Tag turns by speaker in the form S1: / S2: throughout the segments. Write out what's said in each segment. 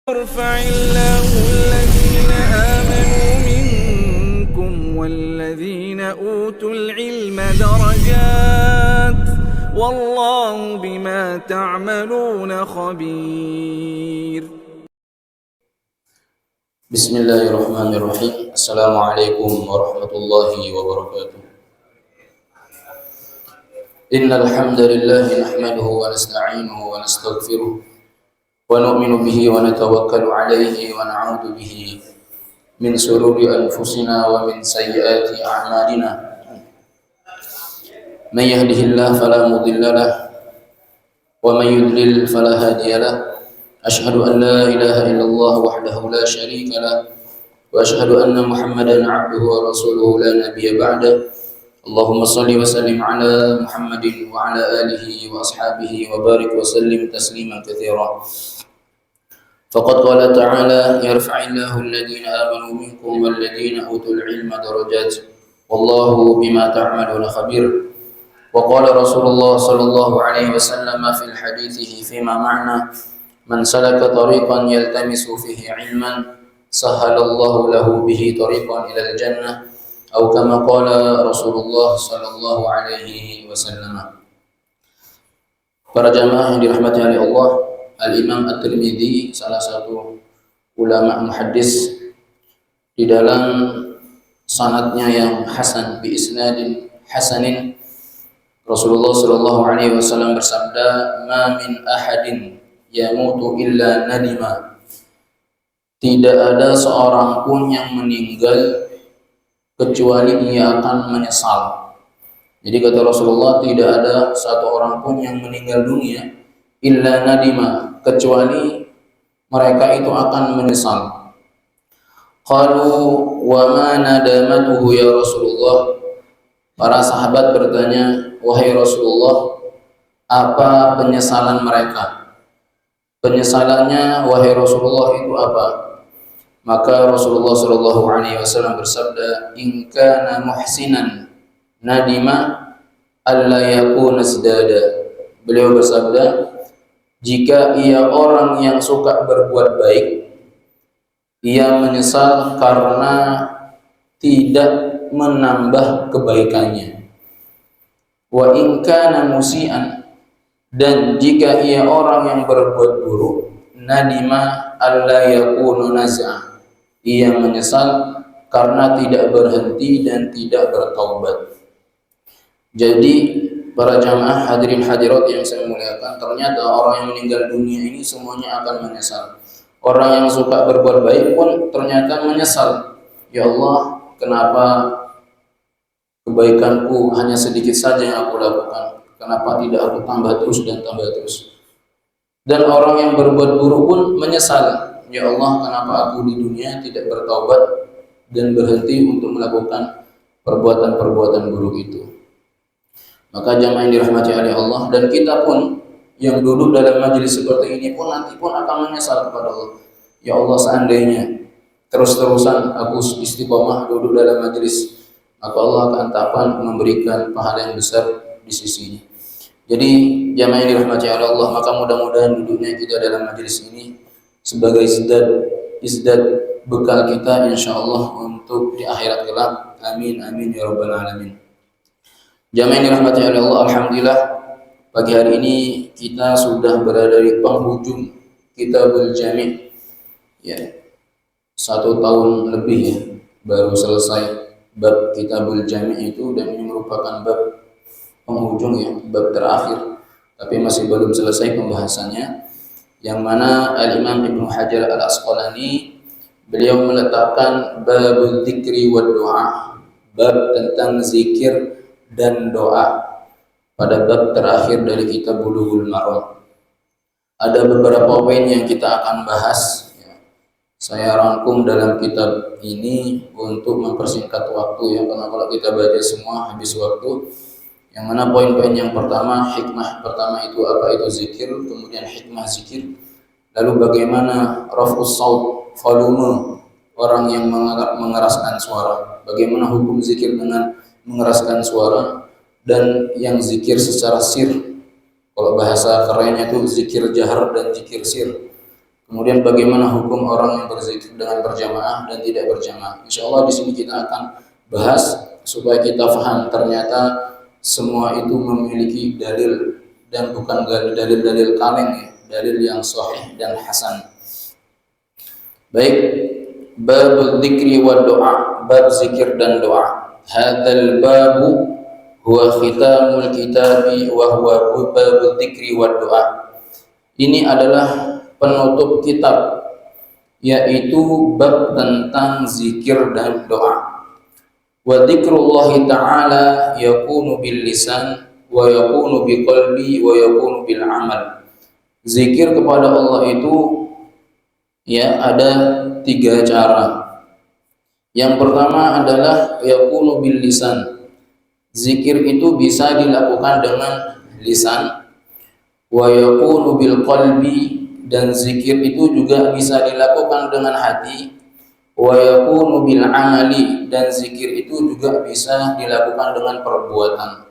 S1: يرفع الله الذين آمنوا منكم والذين أوتوا العلم درجات والله بما تعملون خبير.
S2: بسم الله الرحمن الرحيم. السلام عليكم ورحمة الله وبركاته. إن الحمد لله نحمده ونستعينه ونستغفره ونؤمن به ونتوكل عليه ونعوذ به من شرور أنفسنا ومن سيئات أعمالنا. من يهده الله فلا مضل له ومن يضلل فلا هادي له. أشهد أن لا إله إلا الله وحده لا شريك له وأشهد أن محمدا عبده ورسوله لا نبي بعده. اللهم صل وسلم على محمد وعلى آله وأصحابه وبارك وسلم تسليما كثيرا. فقد قال تعالى: يرفع الله الذين آمنوا منكم والذين أوتوا العلم درجات والله بما تعملون خبير. وقال رسول الله صلى الله عليه وسلم في الحديثه فيما معنى: من سلك طريقا يلتمس فيه علما سهل الله له به طريقا إلى الجنة أو كما قال رسول الله صلى الله عليه وسلم. Para jamaah yang dirahmati oleh Allah, Al-Imam At-Tirmidzi, salah satu ulama muhaddis, di dalam sanadnya yang hasan bi isnadin hasanin, Rasulullah sallallahu alaihi wasallam bersabda: "Ma min ahadin yamutu illa nadima." Tidak ada seorang pun yang meninggal kecuali ia akan menyesal. Jadi kata Rasulullah, tidak ada satu orang pun yang meninggal dunia illa nadima, kecuali mereka itu akan menyesal. Qalu wa ma nadamatuhu ya Rasulullah. Para sahabat bertanya, wahai Rasulullah, apa penyesalan mereka? Penyesalannya wahai Rasulullah itu apa? Maka Rasulullah sallallahu alaihi wasallam bersabda, in kana muhsinan nadima alla yakuna sidada. Beliau bersabda, jika ia orang yang suka berbuat baik, ia menyesal karena tidak menambah kebaikannya. Wa in kana musian, dan jika ia orang yang berbuat buruk, nadima alla yakunu naz'a, ia menyesal karena tidak berhenti dan tidak bertaubat. Jadi para jamaah hadirin hadirat yang saya muliakan, ternyata orang yang meninggal dunia ini semuanya akan menyesal. Orang yang suka berbuat baik pun ternyata menyesal. Ya Allah, kenapa kebaikanku hanya sedikit saja yang aku lakukan? Kenapa tidak aku tambah terus dan tambah terus? Dan orang yang berbuat buruk pun menyesal. Ya Allah, kenapa aku di dunia tidak bertaubat dan berhenti untuk melakukan perbuatan-perbuatan buruk itu? Maka jamaah yang dirahmati oleh Allah, dan kita pun yang duduk dalam majelis seperti ini pun nanti pun akan menyesal kepada Allah. Ya Allah, seandainya terus-terusan aku istiqomah duduk dalam majelis, maka Allah akan tapan memberikan pahala yang besar di sisinya. Jadi jamaah yang dirahmati oleh Allah, maka mudah-mudahan duduknya kita dalam majelis ini sebagai izdad bekal kita insyaallah untuk di akhirat kelak. Amin amin ya rabbal alamin. Jamaah yang dirahmati oleh Allah, alhamdulillah pagi hari ini kita sudah berada di penghujung Kitabul Jami'. Ya, 1 tahun lebih ya baru selesai bab Kitabul Jami' itu, dan ini merupakan bab penghujung ya, bab terakhir, tapi masih belum selesai pembahasannya, yang mana Al-Imam Ibnu Hajar Al-Asqalani beliau meletakkan babul dzikri wad doa, bab tentang zikir dan doa pada bab terakhir dari kitab Bulughul Maram. Ada beberapa poin yang kita akan bahas ya. Saya rangkum dalam kitab ini untuk mempersingkat waktu ya, karena kalau kita baca semua habis waktu. Yang mana poin-poin yang pertama, hikmah pertama itu apa itu zikir, kemudian hikmah zikir, lalu bagaimana raf'us saut, volume orang yang mengeraskan suara, bagaimana hukum zikir dengan mengeraskan suara, dan yang zikir secara sir. Kalau bahasa kerennya itu zikir jahar dan zikir sir. Kemudian bagaimana hukum orang yang berzikir dengan berjamaah dan tidak berjamaah. Insya Allah di sini kita akan bahas supaya kita paham ternyata semua itu memiliki dalil dan bukan dalil-dalil kaleng ya, dalil yang sahih dan hasan. Baik, bab dzikri wa doa, bab zikir dan doa. Hadzal babu huwa khitamul kitabi wa huwa bab dzikri wa doa. Ini adalah penutup kitab, yaitu bab tentang zikir dan doa. Wa dzikrullahi ta'ala yakunu bil lisan wa yakunu bi qalbi wa yakunu bil amal. Zikir kepada Allah itu ya ada 3 cara. Yang pertama adalah yakunu bil lisan. Zikir itu bisa dilakukan dengan lisan. Wa yakunu bil qalbi, dan zikir itu juga bisa dilakukan dengan hati. Wa yakunu bil amali, dan zikir itu juga bisa dilakukan dengan perbuatan.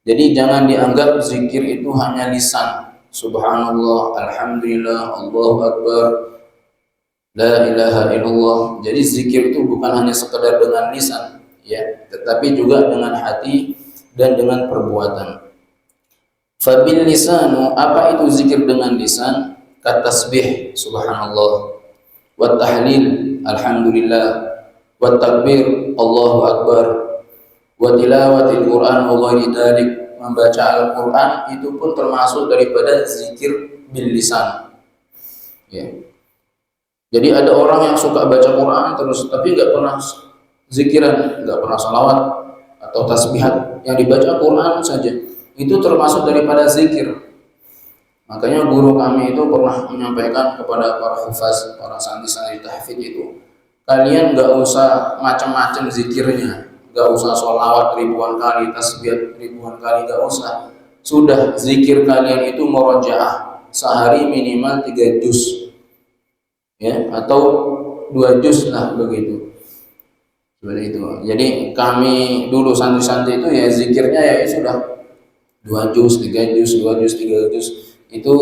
S2: Jadi jangan dianggap zikir itu hanya lisan. Subhanallah, alhamdulillah, Allahu akbar, la ilaha illallah. Jadi zikir itu bukan hanya sekedar dengan lisan ya, tetapi juga dengan hati dan dengan perbuatan. Fabil lisanu, apa itu zikir dengan lisan? Katasbih subhanallah, wa tahlil alhamdulillah, wa takbir Allahu akbar, wa tilawatil Quran wa ghairi dzalik. Membaca Al-Quran itu pun termasuk daripada zikir bil lisan ya. Jadi ada orang yang suka baca Quran terus tapi nggak pernah zikiran, nggak pernah salawat atau tasbihat, yang dibaca Quran saja, itu termasuk daripada zikir. Makanya guru kami itu pernah menyampaikan kepada para hufaz, para santri-santri tahfidz itu, kalian nggak usah macam-macam zikirnya, nggak usah sholawat ribuan kali, tasbihat ribuan kali, nggak usah. Sudah, zikir kalian itu murojaah, sehari minimal 3 juz ya, atau 2 juz lah begitu. Seperti itu. Jadi kami dulu santri-santri itu ya zikirnya ya sudah 2 juz, 3 juz, 2 juz, 3 juz. Itu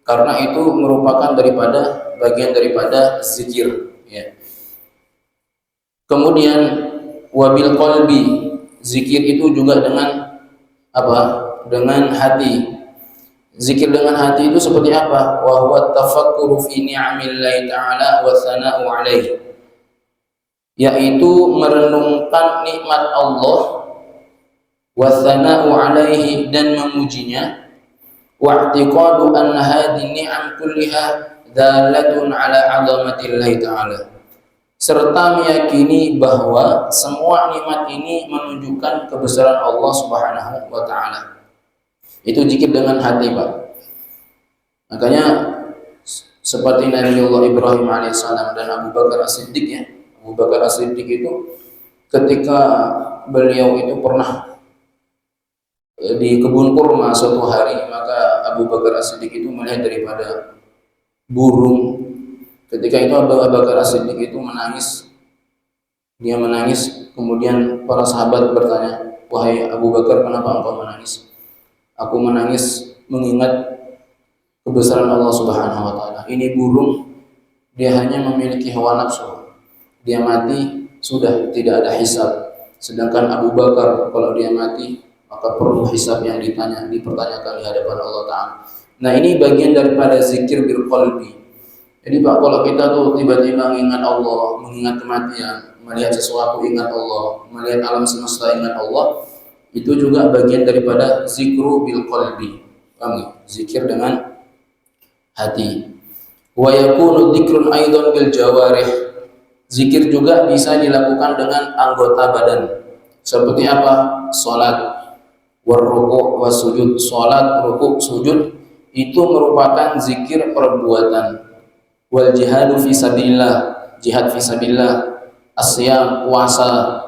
S2: karena itu merupakan daripada bagian daripada zikir ya. Kemudian wabil qalbi, zikir itu juga dengan apa? Dengan hati. Zikir dengan hati itu seperti apa? Wa huwa tafakkuru fi ni'amillahi ta'ala wa tsana'u 'alaihi, yaitu merenungkan nikmat Allah, wa tsana'u 'alaihi, dan memujinya, wa i'tiqadu anna hadhihi ni'am kulliha dalatun 'ala 'azamatillahi ta'ala, serta meyakini bahwa semua nikmat ini menunjukkan kebesaran Allah Subhanahu wa taala. Itu zikir dengan hati, Pak. Makanya seperti Nabiullah Ibrahim alaihissalam dan Abu Bakar As-Siddiq ya. Abu Bakar As-Siddiq itu ketika beliau itu pernah di kebun kurma suatu hari, maka Abu Bakar As-Siddiq itu melihat daripada burung. Ketika itu Abu Bakar As-Siddiq itu menangis. Dia menangis, kemudian para sahabat bertanya, "Wahai Abu Bakar, kenapa engkau menangis?" "Aku menangis mengingat kebesaran Allah Subhanahu wa taala. Ini burung, dia hanya memiliki hawa nafsu. Dia mati sudah tidak ada hisab. Sedangkan Abu Bakar kalau dia mati maka perlu hisab yang dipertanyakan di hadapan Allah taala." Nah, ini bagian daripada zikir bil qalbi. Jadi Pak, kalau kita tuh tiba-tiba mengingat Allah, mengingat kematian, melihat sesuatu ingat Allah, melihat alam semesta ingat Allah, itu juga bagian daripada zikru bil qalbi. Paham? Zikir dengan hati. Wa yakunu dzikrun aidan bil jawarih. Zikir juga bisa dilakukan dengan anggota badan. Seperti apa? Salat, war ruku' was sujud. Salat, ruku', sujud itu merupakan zikir perbuatan. Wal jihadu fi sabilillah, jihad fi sabilillah. Asyam, puasa,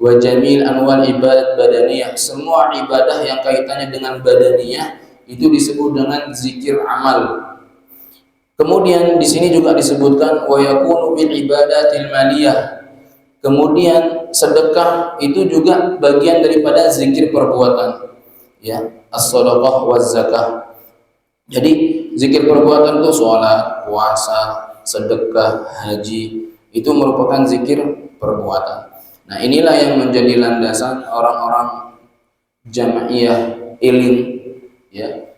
S2: wa jamil anwal ibadat badaniyah, semua ibadah yang kaitannya dengan badaniyah itu disebut dengan zikir amal. Kemudian di sini juga disebutkan wa yakunu bil ibadatil maliyah. Kemudian sedekah itu juga bagian daripada zikir perbuatan. Ya, as-shadaqah waz zakah. Jadi zikir perbuatan itu sholat, puasa, sedekah, haji, itu merupakan zikir perbuatan. Nah, inilah yang menjadi landasan orang-orang Jamaiyah Ilim, ya,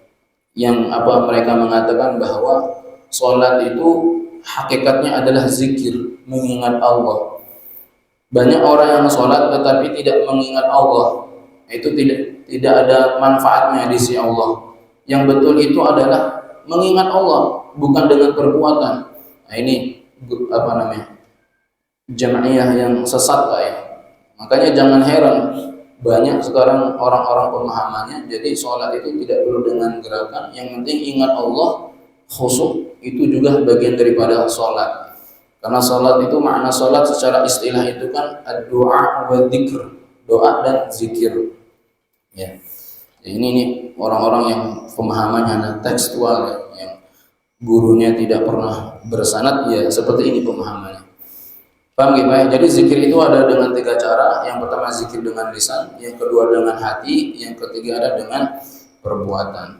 S2: yang mereka mengatakan bahwa sholat itu hakikatnya adalah zikir, mengingat Allah. Banyak orang yang sholat tetapi tidak mengingat Allah, itu tidak ada manfaatnya di sisi Allah. Yang betul itu adalah mengingat Allah, bukan dengan perbuatan. Nah, ini Jamaiyah yang sesat, Pak, ya. Makanya jangan heran banyak sekarang orang-orang pemahamannya jadi sholat itu tidak perlu dengan gerakan, yang penting ingat Allah, khusyuk, itu juga bagian daripada sholat. Karena sholat itu, makna sholat secara istilah itu kan ad-du'a wa dzikr, doa dan zikir, ya. Ini orang-orang yang pemahamannya tekstual, ya, yang gurunya tidak pernah bersanad, ya seperti ini pemahamannya. Paham gitu, Pak? Jadi zikir itu ada dengan 3 cara. Yang pertama zikir dengan lisan, yang kedua dengan hati, yang ketiga ada dengan perbuatan.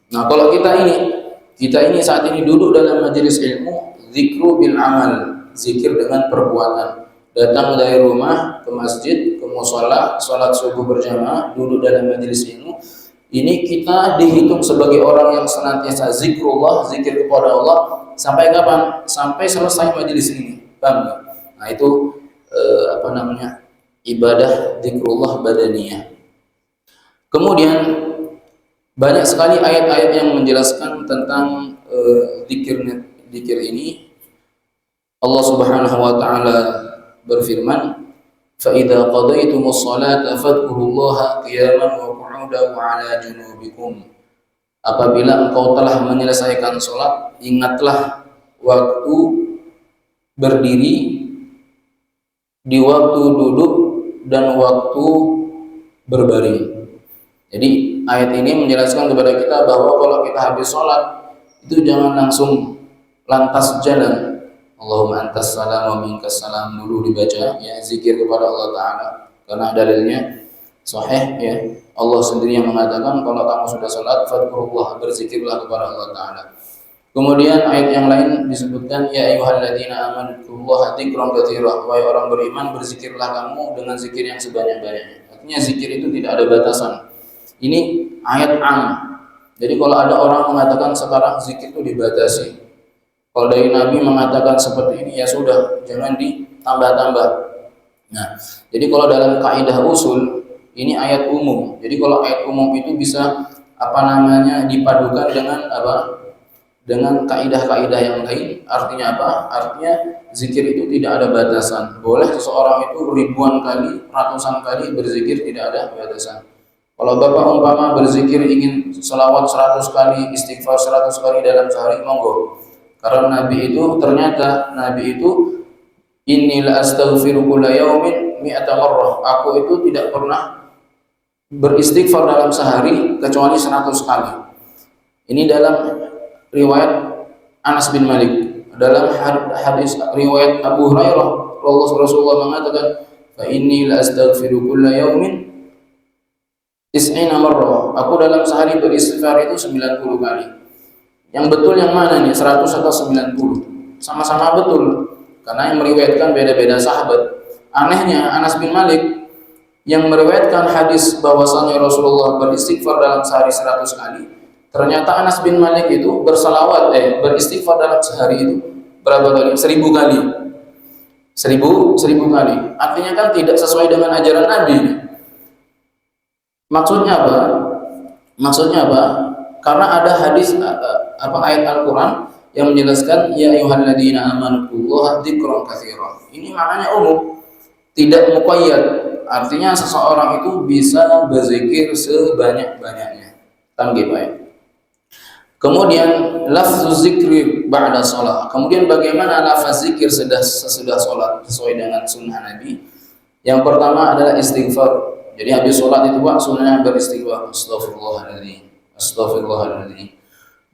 S2: Nah, kalau kita ini saat ini duduk dalam majelis ilmu, zikru bil amal, zikir dengan perbuatan. Datang dari rumah ke masjid, ke mushola, sholat subuh berjamaah, duduk dalam majelis ilmu. Ini kita dihitung sebagai orang yang senantiasa zikrullah, zikir kepada Allah sampai kapan? Sampai selesai majelis ini. Paham nggak? Nah, itu ibadah zikrullah badaniyah. Kemudian banyak sekali ayat-ayat yang menjelaskan tentang zikir ini. Allah Subhanahu wa taala berfirman, "Fa idza qadaytumus salata fadhkurullaha qiyaman wa qu'udan wa 'ala junubikum." Apabila engkau telah menyelesaikan salat, ingatlah waktu berdiri, di waktu duduk, dan waktu berbaring. Jadi ayat ini menjelaskan kepada kita bahwa kalau kita habis sholat itu jangan langsung lantas jalan. Allahumma antas salam wa minkas salam dulu dibaca, ya, zikir kepada Allah Ta'ala, karena dalilnya sahih, ya. Allah sendiri yang mengatakan kalau kamu sudah sholat fadhkurullah, berzikirlah kepada Allah Ta'ala. Kemudian ayat yang lain disebutkan, ya ayyuhalladzina amanu dzkurullaha dzikran katsiran, wahai orang beriman, berzikirlah kamu dengan zikir yang sebanyak-banyaknya. Artinya zikir itu tidak ada batasan. Ini ayat am. Jadi kalau ada orang mengatakan sekarang zikir itu dibatasi, kalau dari Nabi mengatakan seperti ini, ya sudah, jangan ditambah-tambah. Nah, jadi kalau dalam kaidah usul ini ayat umum. Jadi kalau ayat umum itu bisa dipadukan dengan dengan kaidah-kaidah yang lain. Artinya apa? Artinya zikir itu tidak ada batasan. Boleh seseorang itu ribuan kali, ratusan kali berzikir, tidak ada batasan. Kalau Bapak umpama berzikir ingin selawat 100 kali, istighfar 100 kali dalam sehari, monggo. Karena Nabi itu innila astaghfiru kulla yaumin mi'ata marrah. Aku itu tidak pernah beristighfar dalam sehari kecuali 100 kali. Ini dalam riwayat Anas bin Malik. Dalam hadis riwayat Abu Hurairah, Rasulullah mengatakan, fa inni la astaghfiru kulla yaumin 90 marrah. Aku dalam sehari beristighfar itu 90 kali. Yang betul yang mana nih? 100 atau 90? Sama-sama betul. Karena yang meriwayatkan beda-beda sahabat. Anehnya Anas bin Malik yang meriwayatkan hadis bahwasanya Rasulullah beristighfar dalam sehari 100 kali. Ternyata Anas bin Malik itu beristighfar dalam sehari itu berapa kali? 1000 kali. 1000 kali. Artinya kan tidak sesuai dengan ajaran Nabi. Maksudnya apa? Karena ada hadis ayat Al-Qur'an yang menjelaskan ya ayyuhalladzina amanu dzkurullaha dzikran katsiran. Ini maknanya umum, tidak muqayyad. Artinya seseorang itu bisa berzikir sebanyak-banyaknya. Tanggih, Pak. Kemudian lafzuz zikri ba'da shalah. Kemudian bagaimana lafaz zikir sesudah salat sesuai dengan sunnah Nabi? Yang pertama adalah istighfar. Jadi habis salat itu Pak sunnahnya beristighfar. Astaghfirullahaladzim.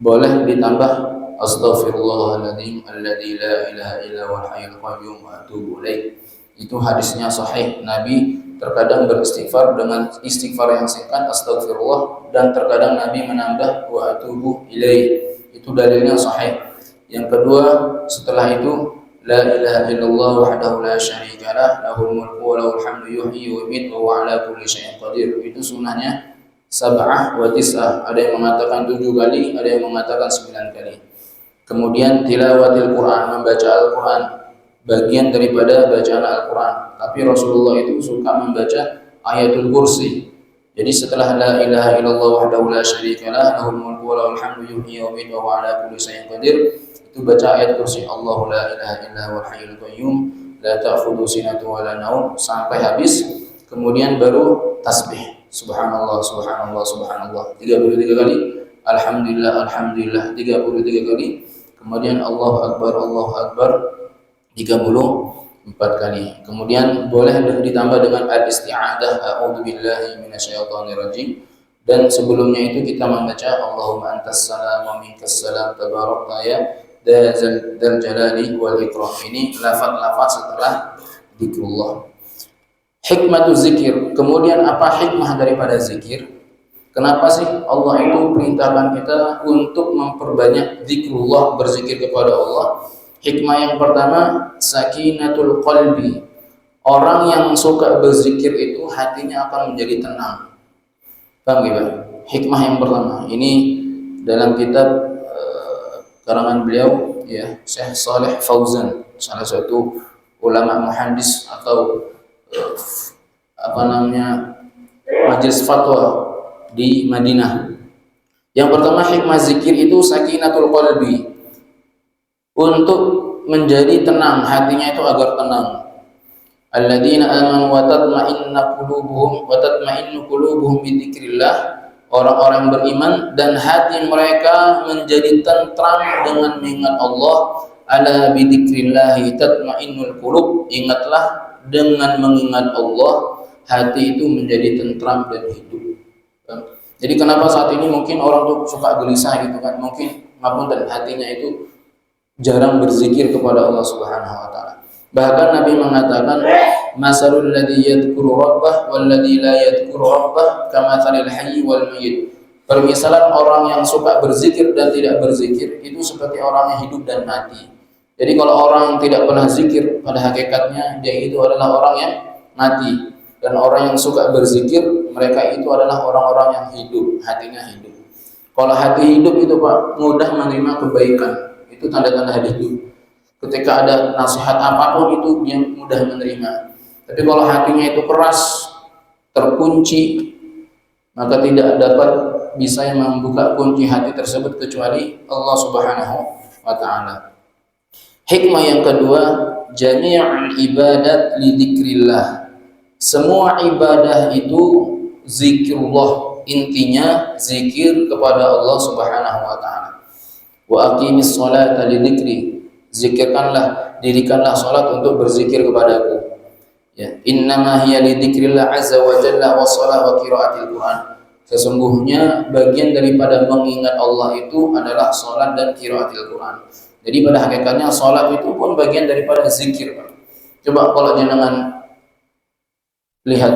S2: Boleh ditambah astaghfirullahaladzim alladzi la ilaha illa huwal hayyul qayyum wa atubu ilaih. Itu hadisnya sahih. Nabi terkadang beristighfar dengan istighfar yang singkat astagfirullah, dan terkadang Nabi menambah wa atubu ilaih. Itu dalilnya sahih. Yang kedua, setelah itu la ilaha illallah wahdahu la syarikalah lahul mulku wa lahul hamdu yuhyi wa yumiitu wa huwa ala kulli syai'in qadir. Itu sunnahnya sab'ah wa tis'ah. Ada yang mengatakan 7 kali, ada yang mengatakan 9 kali. Kemudian tilawatil Quran, membaca Al-Quran, bagian daripada bacaan Al-Quran. Tapi Rasulullah itu suka membaca ayatul kursi. Jadi setelah la ilaha illallah wahdahu la syarikalah lahul mulku wa lahul hamdu yuhyi wa yumiitu wa huwa ala kulli syai'in qadir, itu baca ayat kursi Allahu la ilaha illa huwal hayyul qayyum la ta'khudhuhu sinatun wa la naum sampai habis. Kemudian baru tasbih subhanallah subhanallah subhanallah 33 kali, alhamdulillah alhamdulillah 33 kali, kemudian Allahu akbar 34 kali. Kemudian boleh ditambah dengan al-isti'adzah a'udzubillahi minasyaitonir rajim. Dan sebelumnya itu kita membaca Allahumma antas salam wa minkas salam tabarakta ya dzal jalali wal ikram. Ini lafaz-lafaz setelah zikrullah. Hikmatu zikir. Kemudian apa hikmah daripada zikir? Kenapa sih Allah itu perintahkan kita untuk memperbanyak zikrullah, berzikir kepada Allah? Hikmah yang pertama, sakinatul qalbi. Orang yang suka berzikir itu hatinya akan menjadi tenang. Paham gak? Hikmah yang pertama. Ini dalam kitab karangan beliau ya, Syekh Shalih Fauzan, salah satu ulama muhaddis atau majelis fatwa di Madinah. Yang pertama, hikmah zikir itu sakinatul qalbi, untuk menjadi tenang, hatinya itu agar tenang. Alladzina amanu wa tatma'innu qulubuhum bi dzikrillah. Orang-orang beriman dan hati mereka menjadi tentram dengan mengingat Allah. Ala bi dzikrillah tatma'innul qulub. Ingatlah, dengan mengingat Allah hati itu menjadi tentram dan hidup. Jadi kenapa saat ini mungkin orang tuh suka gelisah gitu kan? Mungkin dan hatinya itu jarang berzikir kepada Allah Subhanahu wa taala. Bahkan Nabi mengatakan, masalul ladzi yadhkuru rabbah wal ladzi la yadhkuru rabbah kamatsalil hayy wal mayyit. Permisalan orang yang suka berzikir dan tidak berzikir itu seperti orang yang hidup dan mati. Jadi kalau orang yang tidak pernah zikir, pada hakikatnya dia itu adalah orang yang mati. Dan orang yang suka berzikir, mereka itu adalah orang-orang yang hidup, hatinya hidup. Kalau hati hidup itu Pak, mudah menerima kebaikan. Itu tanda-tanda hidup. Ketika ada nasihat apapun itu dia mudah menerima. Tapi kalau hatinya itu keras, terkunci, maka tidak dapat bisa yang membuka kunci hati tersebut kecuali Allah Subhanahu wa taala. Hikmah yang kedua, jami'ul ibadat li dzikrillah. Semua ibadah itu zikrullah, intinya zikir kepada Allah Subhanahu wa taala. Wa aqimis sholata li dzikri. Zikirkanlah, dirikanlah salat untuk berzikir kepadaku. Ya, innama hiya li dzikrillah azza wa jalla wa shalah wa qiraatil Quran. Sesungguhnya bagian daripada mengingat Allah itu adalah salat dan qiraatil Quran. Jadi pada hakikatnya salat itu pun bagian daripada zikir, Pak. Coba kalau jenengan lihat,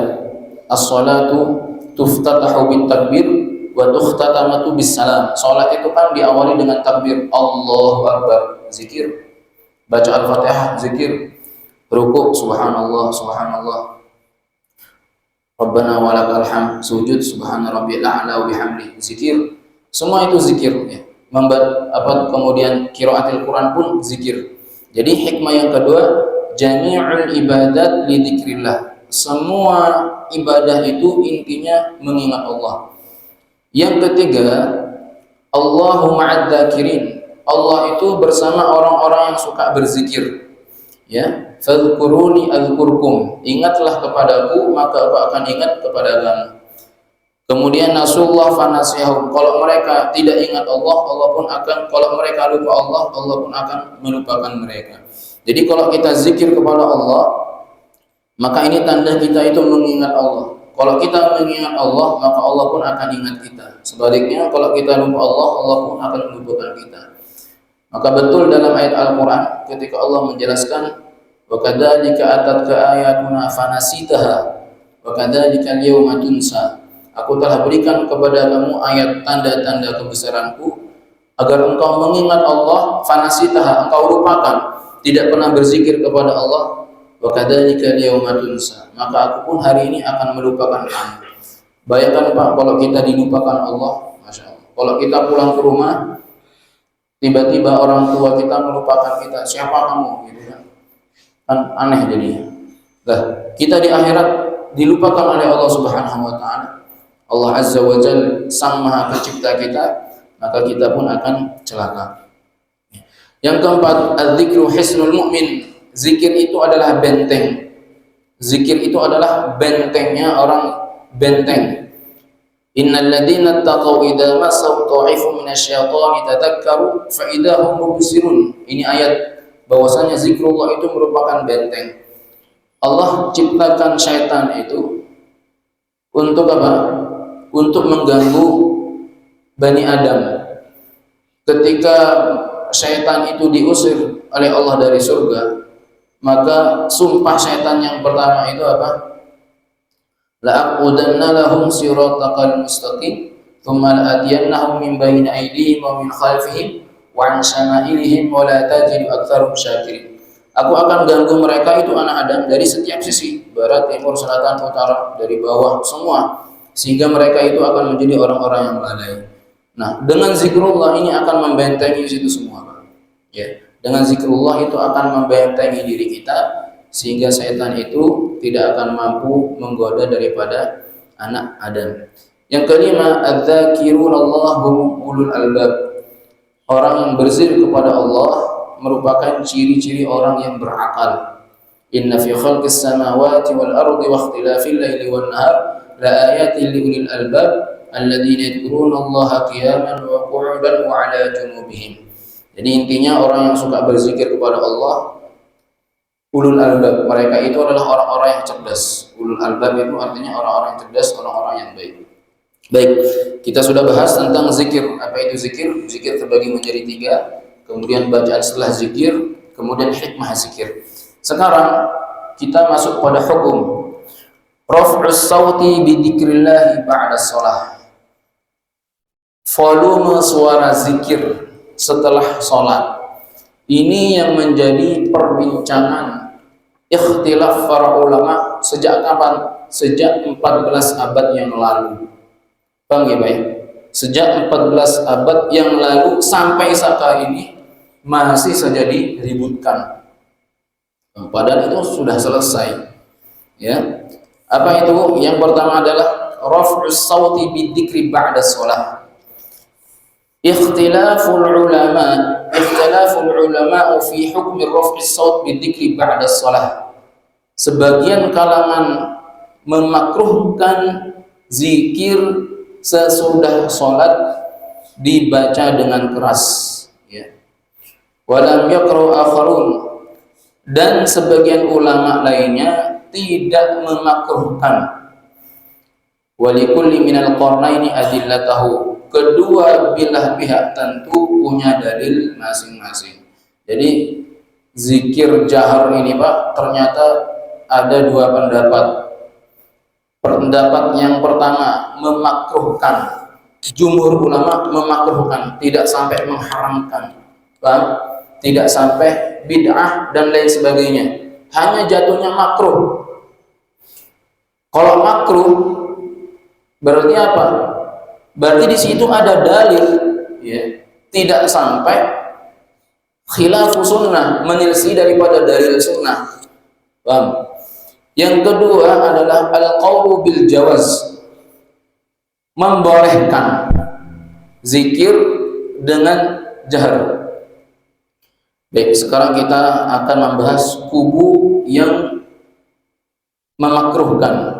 S2: as-salatu tuftatahu bit takbir wa tukhtatamatu bis salam. Salat itu kan diawali dengan takbir Allahu akbar, zikir. Baca Al-Fatihah, zikir. Rukuk, subhanallah, subhanallah. Rabbana walakal hamd, sujud, subhana rabbiyal a'la wa bihamdi, zikir. Semua itu zikir ya. Kemudian qiraatil Quran pun zikir. Jadi hikmah yang kedua, jami'ul ibadat li dzikrillah. Semua ibadah itu intinya mengingat Allah. Yang ketiga, Allahu ma'ad dzakirin. Allah itu bersama orang-orang yang suka berzikir. Ya, fadhkuruni adzkurkum. Ingatlah kepadaku, maka aku akan ingat kepada kamu. Kemudian nasullah fanasiyahum. Kalau mereka tidak ingat Allah, Allah pun akan, kalau mereka lupa Allah, Allah pun akan melupakan mereka. Jadi kalau kita zikir kepada Allah, maka ini tanda kita itu mengingat Allah. Kalau kita mengingat Allah, maka Allah pun akan ingat kita. Sebaliknya, kalau kita lupa Allah, Allah pun akan melupakan kita. Maka betul dalam ayat Al-Quran ketika Allah menjelaskan wa kadzalika atatka ayatuna fanasitaha. wa kadzalika al-yawma tunsa. Aku telah berikan kepada kamu ayat tanda-tanda kebesaranku agar engkau mengingat Allah, fanasitaha, engkau lupakan, tidak pernah berzikir kepada Allah. Wa kadzalika al-yawma tunsa, maka aku pun hari ini akan melupakan kamu. Bayangkan Pak, kalau kita dilupakan Allah, Masya Allah. Kalau kita pulang ke rumah, tiba-tiba orang tua kita melupakan kita, siapa kamu? Gitu kan aneh jadinya. Nah, kita di akhirat dilupakan oleh Allah Subhanahu wa taala. Allah Azza wa Jalla, Sang Maha Pencipta kita, maka kita pun akan celaka. Yang keempat, az-zikru hisnul mu'min. Zikir itu adalah benteng. Zikir itu adalah bentengnya orang benteng. Innal ladzina taqaw idza massaw ta'ifun minasyaitani tadhakkaru fa idahum mubsirun. Ini ayat bahwasanya zikrullah itu merupakan benteng. Allah ciptakan syaitan itu untuk apa? Untuk mengganggu Bani Adam. Ketika syaitan itu diusir oleh Allah dari surga, maka sumpah syaitan yang pertama itu apa? La'aqudanna lahum siratakal mustaqim thumma la'atiyannahum min bayni aydihim wa min khalfihim wa an shama'ilihim wa la tajidu aktsarum syakirin. Aku akan ganggu mereka itu anak Adam dari setiap sisi, barat, timur, selatan, utara, dari bawah, semua, sehingga mereka itu akan menjadi orang-orang yang lalai. Nah, dengan zikrullah ini akan membentengi itu semua, Pak. Ya, dengan zikrullah itu akan membentengi diri kita, sehingga setan itu tidak akan mampu menggoda daripada anak Adam. Yang kelima, adz-dzakirunallah hum ulul albab. Orang yang berzikir kepada Allah merupakan ciri-ciri orang yang berakal. Inna fi khalqis samawati wal ardi wa ikhtilafil laili wan nahar la ayatin li ulil albab alladzina yadhkurunallaha qiyaman wa qu'udan wa 'ala junubihim. Jadi intinya orang yang suka berzikir kepada Allah, ulul albab, mereka itu adalah orang-orang yang cerdas. Ulul albab itu artinya orang-orang yang cerdas, orang-orang yang baik. Baik, kita sudah bahas tentang zikir. Apa itu zikir? Zikir terbagi menjadi 3. Kemudian bacaan setelah zikir, kemudian hikmah zikir. Sekarang kita masuk pada hukum raf'us sauti bi dzikrillah ba'da shalah. Volume suara zikir setelah sholat. Ini yang menjadi perbincangan ikhtilaf para ulama sejak kapan? Sejak 14 abad yang lalu. Paham ya, Pak? Sejak 14 abad yang lalu sampai saat ini masih saja diributkan. Padahal itu sudah selesai. Ya. Apa itu? Yang pertama adalah raf'us sauti bidzikri ba'da shalah. Ikhtilaful ulama fi hukmi raf'is saut bidzikri ba'da shalah. Sebagian kalangan memakruhkan zikir sesudah salat dibaca dengan keras, ya. Walam yaqra'u akharun, dan sebagian ulama lainnya tidak memakruhkan. Walikulli minal qarnaini adillatahu, kedua belah pihak tentu punya dalil masing-masing. Jadi zikir jahar ini, Pak, ternyata ada 2 pendapat. Pendapat yang pertama memakruhkan, jumhur ulama memakruhkan, tidak sampai mengharamkan, Pak, tidak sampai bid'ah dan lain sebagainya, hanya jatuhnya makruh. Kalau makruh berarti apa? Berarti di situ ada dalil, ya. Tidak sampai khilafu sunnah, menyelisih daripada dalil sunnah. Paham? Yang kedua adalah al-qawlu bil jawaz, membolehkan zikir dengan jahar. Baik, sekarang kita akan membahas kubu yang memakruhkan.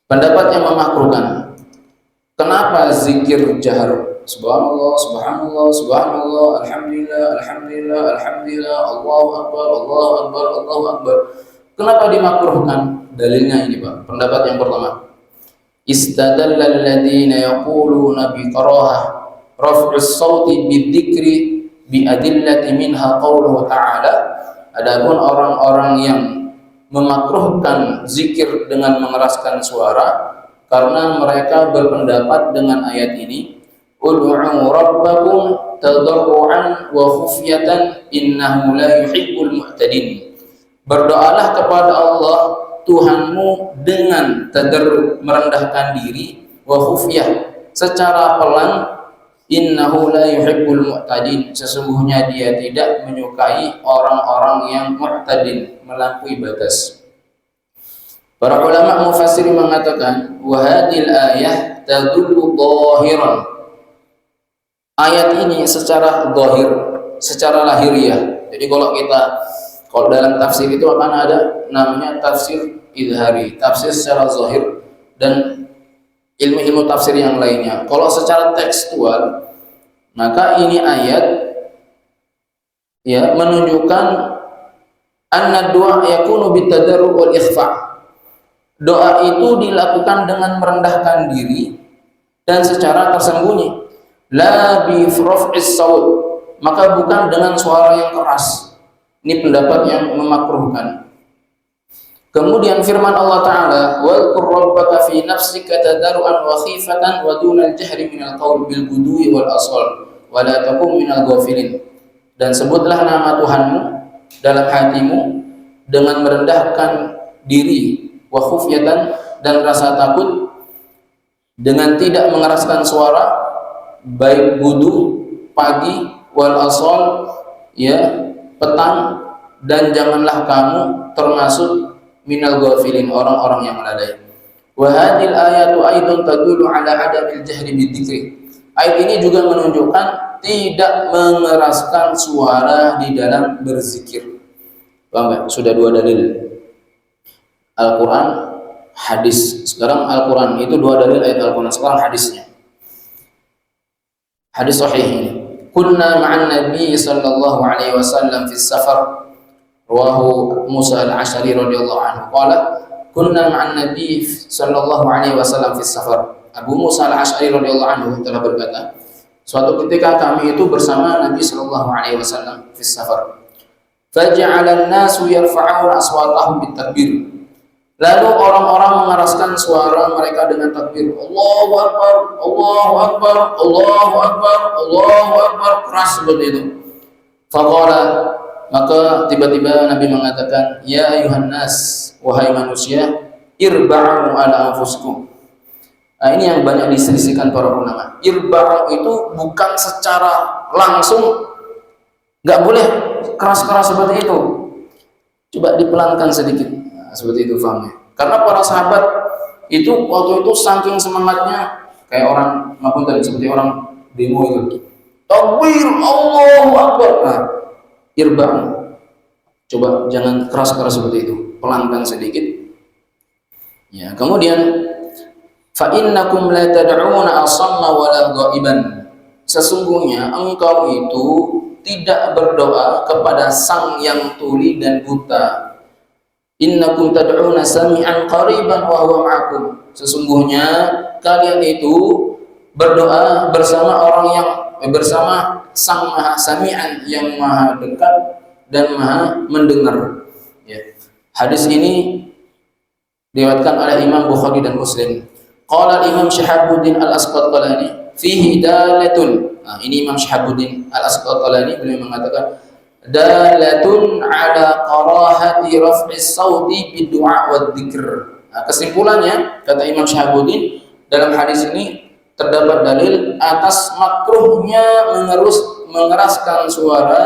S2: Pendapat yang memakruhkan. Kenapa zikir jahar? Subhanallah, subhanallah, subhanallah, alhamdulillah, alhamdulillah, alhamdulillah, Allahu akbar, Allahu akbar, Allahu akbar. Kenapa dimakruhkan? Dalilnya ini, Pak. Pendapat yang pertama. Istadallal ladzina yaquluna bi karahah raf'us sauti bidzikri bi adillati minha qauluhu ta'ala. Adapun orang-orang yang memakruhkan zikir dengan mengeraskan suara karena mereka berpendapat dengan ayat ini, ud'u rabbakum tadarruan wa khufyatan innahu la yuhibbul mu'tadin. Berdoalah kepada Allah Tuhanmu dengan tadarru, merendahkan diri, wa khufyah, secara pelan, innahu la yuhibbul mu'tadin, sesungguhnya dia tidak menyukai orang-orang yang mu'tadin, melampaui batas. Para ulama mufassir mengatakan wa hadhil ayah tadullu dhahiran. Ayat ini secara zahir, secara lahiriah. Jadi kalau dalam tafsir itu akan ada namanya tafsir idhari, tafsir secara zahir, dan ilmu-ilmu tafsir yang lainnya. Kalau secara tekstual, maka ini ayat ya menunjukkan anna du'a yakunu bitadarru wal ikhfa. Doa itu dilakukan dengan merendahkan diri dan secara tersembunyi. La bi raf'is saut, maka bukan dengan suara yang keras. Ini pendapat yang memakruhkan. Kemudian firman Allah Ta'ala, وَاذْكُرْ رَبَّكَ فِي نَفْسِكَ تَضَرُّعًا وَخِيفَةً وَدُونَ الْجَهْرِ مِنَ الْقَوْلِ بِالْغُدُوِّ وَالْآصَالِ وَلَا تَكُن مِنَ الْغَافِلِينَ. Dan sebutlah nama Tuhanmu dalam hatimu dengan merendahkan diri, wa khufyatan, dan rasa takut, dengan tidak mengeraskan suara, baik gudu, pagi, wal asal, ya, petang, dan janganlah kamu termasuk minal ghafilin, orang-orang yang melalai. Wa hadhil ayatu aidun tadullu ala adamil jahri bidzikri. Ayat ini juga menunjukkan tidak mengeraskan suara di dalam berzikir. Paham enggak? Sudah dua dalil. Al-Quran, hadis. Sekarang Al-Quran itu dua dalil ayat Al-Quran, sekarang hadisnya. Hadis sahih ini. Kunna ma'an Nabi sallallahu alaihi wasallam fi safar, rawahu Musa al-Ash'ari radhiyallahu anhu. Qala kunna ma'an Nabi sallallahu alaihi wasallam fi safar. Abu Musa al-Ash'ari radhiyallahu anhu telah berkata, suatu ketika kami itu bersama Nabi sallallahu alaihi wasallam fi safar. Faja'ala an-nasu yarfa'una aswatahum bit-takbir. Lalu orang-orang mengeraskan suara mereka dengan takbir. Allahu Akbar, Allahu Akbar, Allahu Akbar, Allahu Akbar, keras seperti itu. Faqala, maka tiba-tiba Nabi mengatakan, ya ayuhan nas, wahai manusia, irba'u ala anfusikum. Nah, ini yang banyak diselisihkan para ulama. Irba'u itu bukan secara langsung, nggak boleh keras-keras seperti itu. Coba dipelankan sedikit. Nah, seperti itu fahamnya. Karena para sahabat itu waktu itu saking semangatnya, kayak orang ngapunten seperti orang demo itu. Takbir, Allahu Akbar. Nah, irba'u. Coba jangan keras-keras seperti itu. Pelankan sedikit. Ya, kemudian fa innakum la tad'una asamma wala ghaiban. Sesungguhnya engkau itu tidak berdoa kepada sang yang tuli dan buta. Innakum tad'una sami'an qariban wa huwa ma'akum. Sesungguhnya kalian itu berdoa bersama bersama sang maha sami'an, yang maha dekat dan maha mendengar. Ya. Hadis ini diriwayatkan oleh Imam Bukhari dan Muslim. Qala Imam Syihabuddin Al-Asqalani fihi dalatun. Nah, ini Imam Syihabuddin Al-Asqalani beliau mengatakan dalatun ala qarahati raf'is sauti bid-du'a wad-dzikr. Nah, kesimpulannya kata Imam Syihabuddin, dalam hadis ini terdapat dalil atas makruhnya mengeraskan suara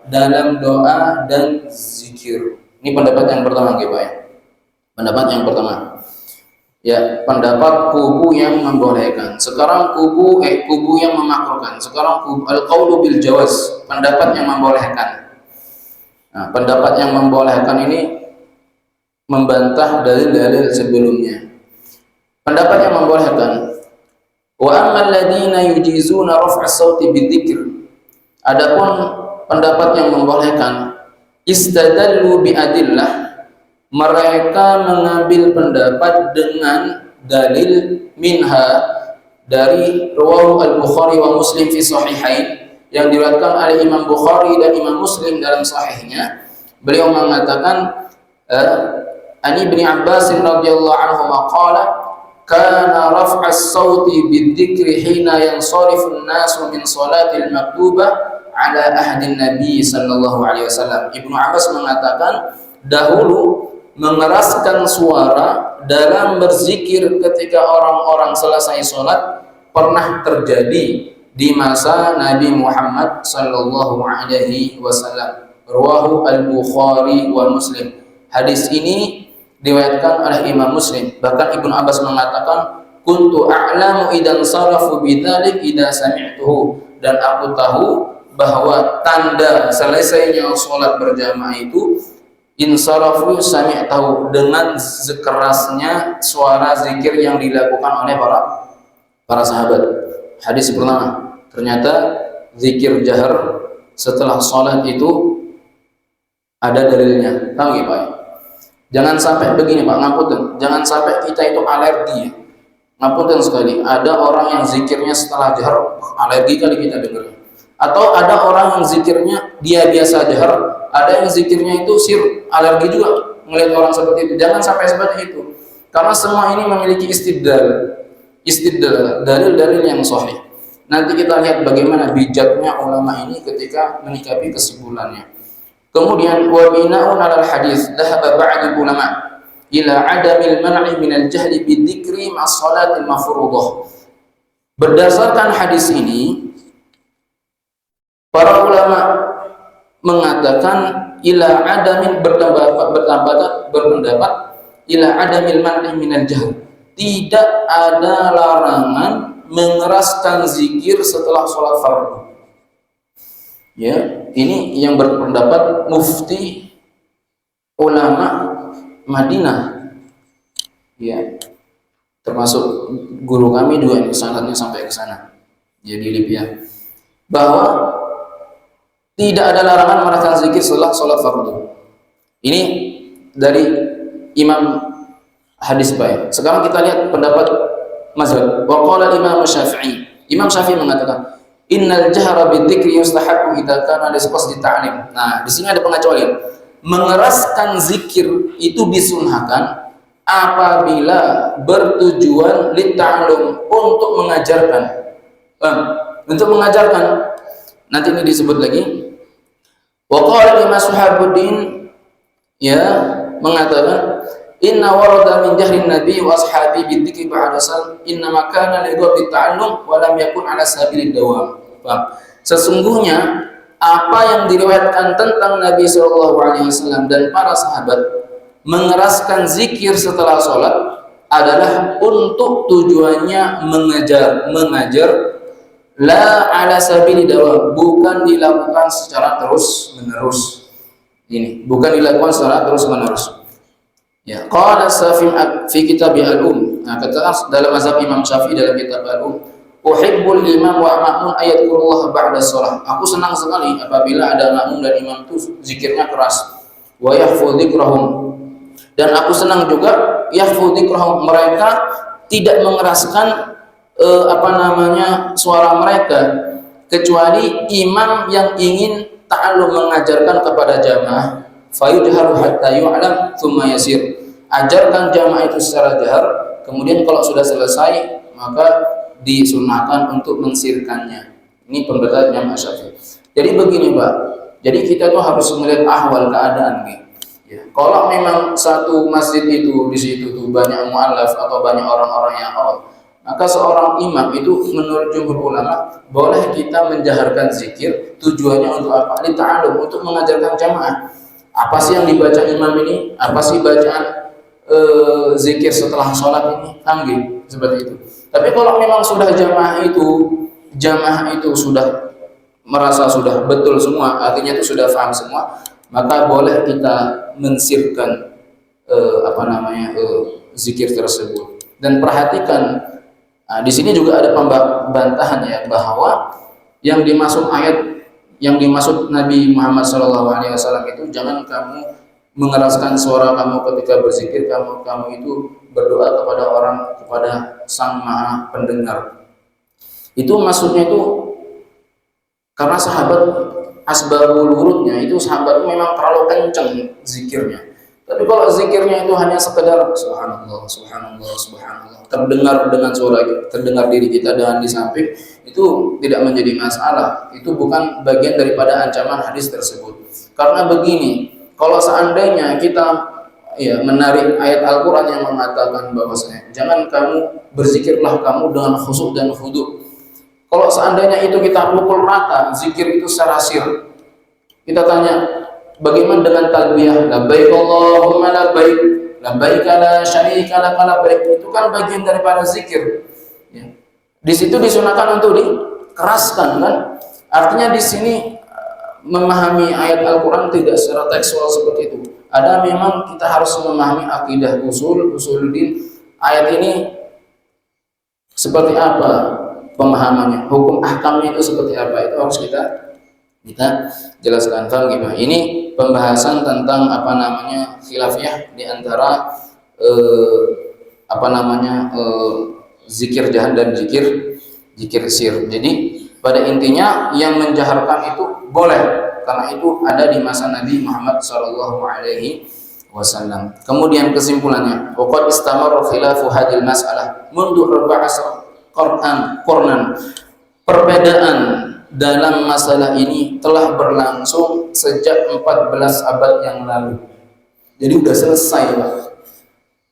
S2: dalam doa dan zikir. Ini pendapat yang pertama, Pak ya. Pendapat yang pertama. Ya, pendapat kubu yang membolehkan. Sekarang kubu yang memakruhkan. Sekarang kubu al-qaulu bil jawaz, pendapat yang membolehkan. Nah, pendapat yang membolehkan ini membantah dalil-dalil sebelumnya. Pendapat yang membolehkan, wa ammal ladina yujizuna raf'as sauti bidzikr. Adapun pendapat yang membolehkan, istadallu bi adillah, mereka mengambil pendapat dengan dalil minha dari rawahu al-Bukhari wa Muslim fi sahihain, yang diriwayatkan oleh Imam Bukhari dan Imam Muslim dalam sahihnya. Beliau mengatakan an Ibnu Abbas radhiyallahu anhu qala kana raf'as sauti bidzikri hina yansarifu an-nasu min salatil maktubah ala ahdin Nabi sallallahu alaihi wasallam. Ibnu Abbas mengatakan dahulu mengeraskan suara dalam berzikir ketika orang-orang selesai sholat pernah terjadi di masa Nabi Muhammad sallallahu alaihi wasallam. Rawahu al-Bukhari wa Muslim. Hadis ini diriwayatkan oleh Imam Muslim. Bahkan Ibnu Abbas mengatakan, "Kuntu a'lamu idan sarafu bidzalik idza sami'tuhu." Dan aku tahu bahwa tanda selesainya salat berjamaah itu insarafu sami'tahu, dengan kerasnya suara zikir yang dilakukan oleh para sahabat. Hadis pertama, ternyata zikir jahar setelah salat itu ada dalilnya. Tahu ya Pak? Jangan sampai begini Pak, ngapunten. Jangan sampai kita itu alergi. Ngapunten sekali. Ada orang yang zikirnya setelah jahar alergi kali kita dengar. Atau ada orang yang zikirnya dia biasa jahar, ada yang zikirnya itu alergi juga melihat orang seperti itu. Jangan sampai seperti itu. Karena semua ini memiliki istidlal, dalil-dalil yang sahih. Nanti kita lihat bagaimana bijaknya ulama ini ketika menyikapi kesimpulannya. Kemudian wa bina'un 'alal hadis dhahaba ba'd ulama ila 'adamil man'i minal jahli bidzikri ma'as salatil mafruḍah. Berdasarkan hadis ini para ulama mengatakan ila 'adamin berpendapat ila 'adamil man'i minal jahl. Tidak ada larangan mengeraskan zikir setelah sholat fardu. Ya, ini yang berpendapat mufti ulama Madinah. Ya, termasuk guru kami juga ini sanadnya sampai ke sana. Ya, di Libya. Bahwa tidak ada larangan mengeraskan zikir setelah sholat fardu. Ini dari Imam hadis baik. Sekarang kita lihat pendapat mazhab. Wa qala Imam Syafi'i. Imam Syafi'i mengatakan, innal jahra bidzikri yustahabbu idza kana lisqasdi ta'lim. Nah, di sini ada pengecualian. Mengeraskan zikir itu disunahkan apabila bertujuan lita'allum, untuk mengajarkan. Untuk mengajarkan. Nanti ini disebut lagi. Wa qala Imam Suhabuddin mengatakan, inna warada min jahrin nabi wa ashabi bidzikri ba'da sal inna makana li ghadhi ta'allum wa lam yakun ala sabilid dawam. Sesungguhnya apa yang diriwayatkan tentang Nabi SAW dan para sahabat mengeraskan zikir setelah sholat adalah untuk tujuannya mengajar la ala sabilid dawam, bukan dilakukan secara terus menerus. Ini bukan dilakukan secara terus menerus. Ya, qala Syafi'i fi kitab al-um. Nah, kata dalam mazhab Imam Syafi'i dalam kitab al-um, uhibbul imam wa ma'mun ayatullah ba'da shalah. Aku senang sekali apabila ada makmum dan imam itu zikirnya keras. Wa yahfuz dzikrahum. Dan aku senang juga yahfuz dzikrahum, mereka tidak mengeraskan suara mereka, kecuali imam yang ingin ta'allum mengajarkan kepada jamaah. Fayudharu hatta yu'lam thumma yasir. Ajarkan jamaah itu secara jahar, kemudian kalau sudah selesai maka disunahkan untuk mensirkannya. Ini pendapat Imam Syafi'i. Jadi begini Pak, jadi kita tuh harus melihat ahwal keadaan gitu. Ya. Kalau memang satu masjid itu di situ tuh banyak mu'allaf atau banyak orang-orang yang awam, maka seorang imam itu menurut jumhur ulama boleh kita menjaharkan zikir, tujuannya untuk apa? Lita'allum, untuk mengajarkan jamaah. Apa sih yang dibaca imam ini? Apa sih bacaan zikir setelah sholat ini? Tanggih seperti itu. Tapi kalau memang sudah jamaah itu sudah merasa sudah betul semua, artinya itu sudah paham semua, maka boleh kita mensirkan zikir tersebut. Dan perhatikan, di sini juga ada pembantahan ya, bahwa yang dimaksud Nabi Muhammad SAW itu jangan kamu mengeraskan suara kamu ketika berzikir, kamu itu berdoa kepada Sang Maha Pendengar. Itu maksudnya itu karena sahabat asbabul wurudnya itu sahabat memang terlalu kencang zikirnya. Tapi kalau zikirnya itu hanya sekedar subhanallah, subhanallah, subhanallah, terdengar dengan suara kita, terdengar diri kita dan di samping, itu tidak menjadi masalah. Itu bukan bagian daripada ancaman hadis tersebut. Karena begini, kalau seandainya kita menarik ayat Al-Quran yang mengatakan bahwasanya jangan kamu berzikirlah kamu dengan khusyuk dan khudu. Kalau seandainya itu kita pukul rata, zikir itu secara sir, kita tanya, bagaimana dengan talbiyah? Labbaik Allahumma labbaik, labbaik la syarika lak labbaik. Itu kan bagian daripada zikir. Ya. Di situ disunahkan untuk dikeraskan kan? Artinya di sini memahami ayat Al-Quran tidak secara tekstual seperti itu. Ada memang kita harus memahami akidah usuluddin. Ayat ini seperti apa pemahamannya, hukum ahkamnya itu seperti apa, itu harus kita jelaskan. Gimana? Ini pembahasan tentang khilafiyah di antara zikir jahan dan zikir sir. Jadi pada intinya yang menjaharkan itu boleh, karena itu ada di masa Nabi Muhammad SAW. Kemudian kesimpulannya, waqad istamarra khilafu hadil mas'alah mundu 14 qarnan. Perbedaan dalam masalah ini telah berlangsung sejak 14 abad yang lalu. Jadi sudah selesai, Pak.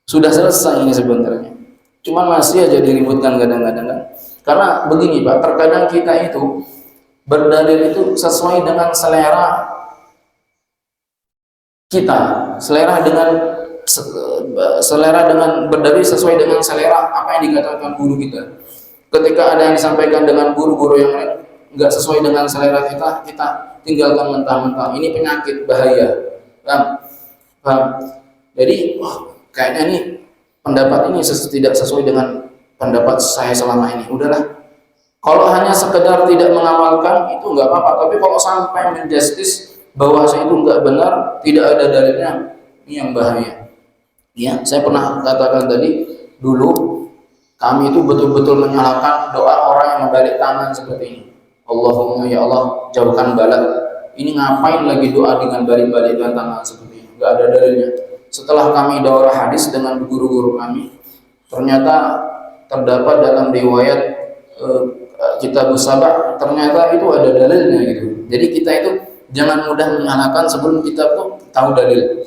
S2: Sudah selesai ini sebenarnya. Cuma masih aja diributkan kadang-kadang kan. Karena begini, Pak, terkadang kita itu berdalil itu sesuai dengan selera kita, selera dengan berdalil sesuai dengan selera apa yang dikatakan guru kita. Ketika ada yang disampaikan dengan guru-guru yang lain nggak sesuai dengan selera kita, kita tinggalkan mentah-mentah. Ini penyakit bahaya. Paham? Jadi, kayaknya ini pendapat ini tidak sesuai dengan pendapat saya selama ini. Udahlah. Kalau hanya sekedar tidak mengamalkan itu nggak apa-apa. Tapi kalau sampai menjustis bahwa saya itu nggak benar, tidak ada dalilnya, ini yang bahaya. Ya, saya pernah katakan tadi dulu kami itu betul-betul menyalahkan doa orang yang membalik tangan seperti ini. Allahumma ya Allah jauhkan bala. Ini ngapain lagi doa dengan balik-balikkan tangan seperti ini? Nggak ada dalilnya. Setelah kami daurah hadis dengan guru-guru kami, ternyata terdapat dalam riwayat kitab Sabah, ternyata itu ada dalilnya gitu. Jadi kita itu jangan mudah menyalahkan sebelum kita tuh tahu dalil.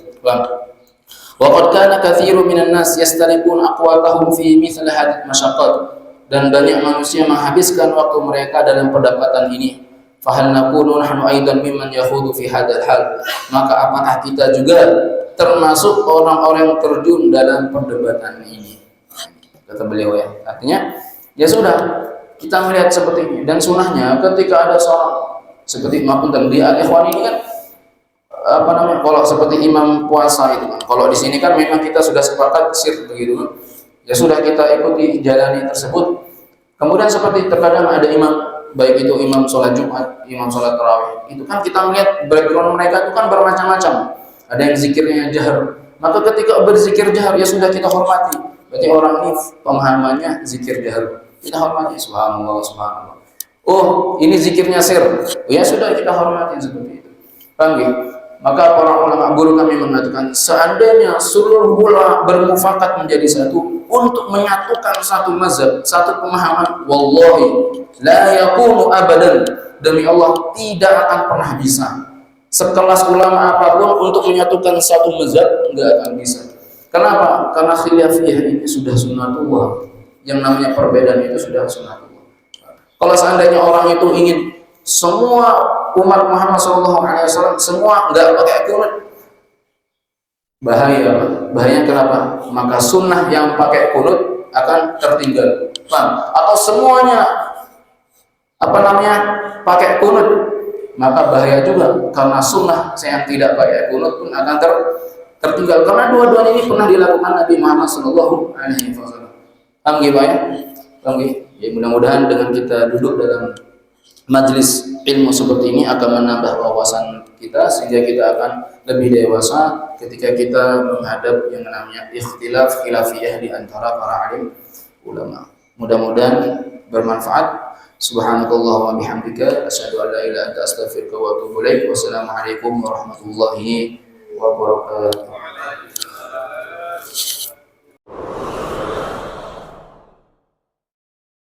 S2: Wa qad kana katsirun minan nas yastariqun aqwatahum fi mithl hadhihi masyaqqat, dan banyak manusia menghabiskan waktu mereka dalam perdebatan ini. Fa hal naqulu nahnu aidan mimman yahudu fi hadzal hal, maka apakah kita juga termasuk orang-orang yang terjun dalam perdebatan ini, kata beliau ya. Artinya ya sudah, kita melihat seperti ini. Dan sunahnya ketika ada seorang seperti maupun di al-ikhwan ini kan kalau seperti imam puasa itu kan, kalau di sini kan memang kita sudah sepakat sir begitu kan, ya sudah kita ikuti jalani tersebut. Kemudian seperti terkadang ada imam, baik itu imam sholat Jumat, imam sholat tarawih, itu kan kita melihat background mereka itu kan bermacam-macam. Ada yang zikirnya jahar, maka ketika berzikir jahar ya sudah kita hormati. Berarti orang ini pemahamannya zikir jahar, kita hormati. Subhanallah, subhanallah. Oh, ini zikirnya sir, ya sudah kita hormati seperti itu. Paham ya? Maka para ulama guru kami mengatakan, seandainya seluruh ulama bermufakat menjadi satu untuk menyatukan satu mazhab, satu pemahaman, wallahi la yakunu abadan, demi Allah tidak akan pernah bisa. Sekelas ulama apapun untuk menyatukan satu mazhab enggak akan bisa. Kenapa? Karena khilafiyah ini sudah sunnatullah. Yang namanya perbedaan itu sudah sunnatullah. Kalau seandainya orang itu ingin semua umat Muhammad SAW semua enggak pakai kunut, bahaya. Bahaya kenapa? Maka sunnah yang pakai kunut akan tertinggal. Atau semuanya pakai kunut, maka bahaya juga, karena sunnah yang tidak pakai kunut pun akan tertinggal. Karena dua-duanya ini pernah dilakukan Nabi Muhammad SAW. Ya, mudah-mudahan dengan kita duduk dalam majlis ilmu seperti ini akan menambah wawasan kita, sehingga kita akan lebih dewasa ketika kita menghadap yang namanya khilafiyah di antara para alim ulama. Mudah-mudahan bermanfaat. Subhanakallah wa bihamdika asyhadu an la ilaha illa anta astaghfiruka wa atubu ilaik. Wassalamualaikum warahmatullahi wabarakatuh.